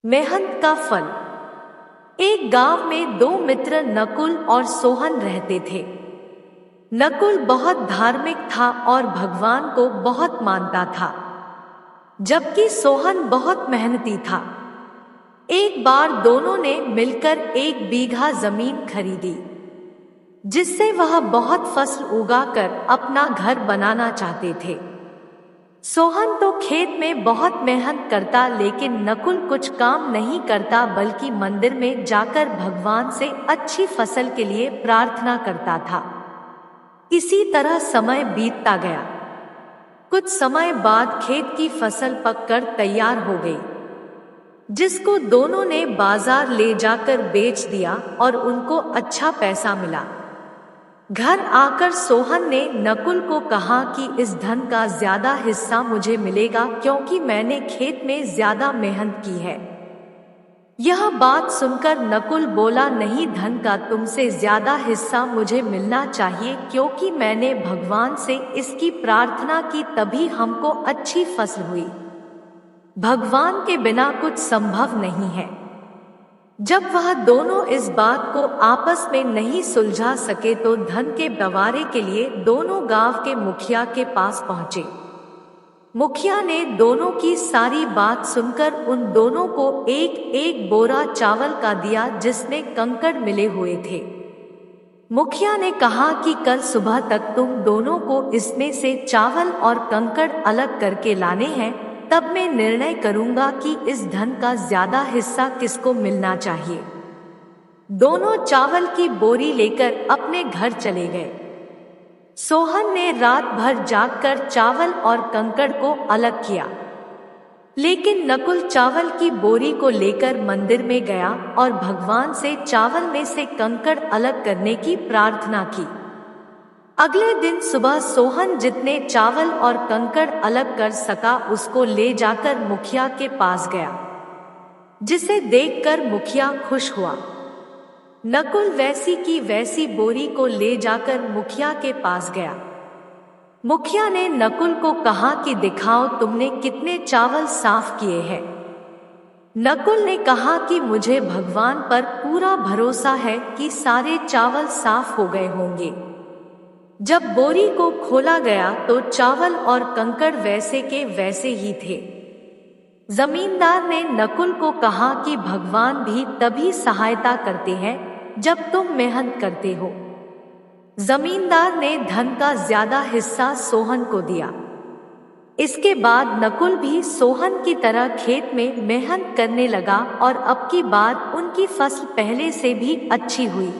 मेहनत का फल। एक गांव में दो मित्र नकुल और सोहन रहते थे। नकुल बहुत धार्मिक था और भगवान को बहुत मानता था, जबकि सोहन बहुत मेहनती था। एक बार दोनों ने मिलकर 1 बीघा जमीन खरीदी, जिससे वह बहुत फसल उगाकर अपना घर बनाना चाहते थे। सोहन तो खेत में बहुत मेहनत करता, लेकिन नकुल कुछ काम नहीं करता बल्कि मंदिर में जाकर भगवान से अच्छी फसल के लिए प्रार्थना करता था। इसी तरह समय बीतता गया। कुछ समय बाद खेत की फसल पककर तैयार हो गई, जिसको दोनों ने बाजार ले जाकर बेच दिया और उनको अच्छा पैसा मिला। घर आकर सोहन ने नकुल को कहा कि इस धन का ज्यादा हिस्सा मुझे मिलेगा, क्योंकि मैंने खेत में ज्यादा मेहनत की है। यह बात सुनकर नकुल बोला, नहीं, धन का तुमसे ज्यादा हिस्सा मुझे मिलना चाहिए, क्योंकि मैंने भगवान से इसकी प्रार्थना की, तभी हमको अच्छी फसल हुई। भगवान के बिना कुछ संभव नहीं है। जब वह दोनों इस बात को आपस में नहीं सुलझा सके तो धन के बंटवारे के लिए दोनों गांव के मुखिया के पास पहुंचे। मुखिया ने दोनों की सारी बात सुनकर उन दोनों को एक एक बोरा चावल का दिया, जिसमें कंकड़ मिले हुए थे। मुखिया ने कहा कि कल सुबह तक तुम दोनों को इसमें से चावल और कंकड़ अलग करके लाने हैं, तब मैं निर्णय करूंगा कि इस धन का ज्यादा हिस्सा किसको मिलना चाहिए। दोनों चावल की बोरी लेकर अपने घर चले गए। सोहन ने रात भर जागकर चावल और कंकड़ को अलग किया, लेकिन नकुल चावल की बोरी को लेकर मंदिर में गया और भगवान से चावल में से कंकड़ अलग करने की प्रार्थना की। अगले दिन सुबह सोहन जितने चावल और कंकड़ अलग कर सका उसको ले जाकर मुखिया के पास गया, जिसे देखकर मुखिया खुश हुआ। नकुल वैसी की वैसी बोरी को ले जाकर मुखिया के पास गया। मुखिया ने नकुल को कहा कि दिखाओ तुमने कितने चावल साफ किए हैं। नकुल ने कहा कि मुझे भगवान पर पूरा भरोसा है कि सारे चावल साफ हो गए होंगे। जब बोरी को खोला गया तो चावल और कंकड़ वैसे के वैसे ही थे। जमींदार ने नकुल को कहा कि भगवान भी तभी सहायता करते हैं जब तुम मेहनत करते हो। जमींदार ने धन का ज्यादा हिस्सा सोहन को दिया। इसके बाद नकुल भी सोहन की तरह खेत में मेहनत करने लगा और अब की बार उनकी फसल पहले से भी अच्छी हुई।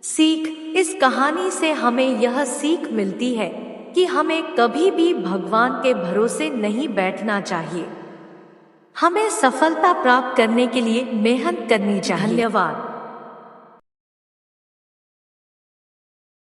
सीख। इस कहानी से हमें यह सीख मिलती है कि हमें कभी भी भगवान के भरोसे नहीं बैठना चाहिए। हमें सफलता प्राप्त करने के लिए मेहनत करनी चाहिए। धन्यवाद।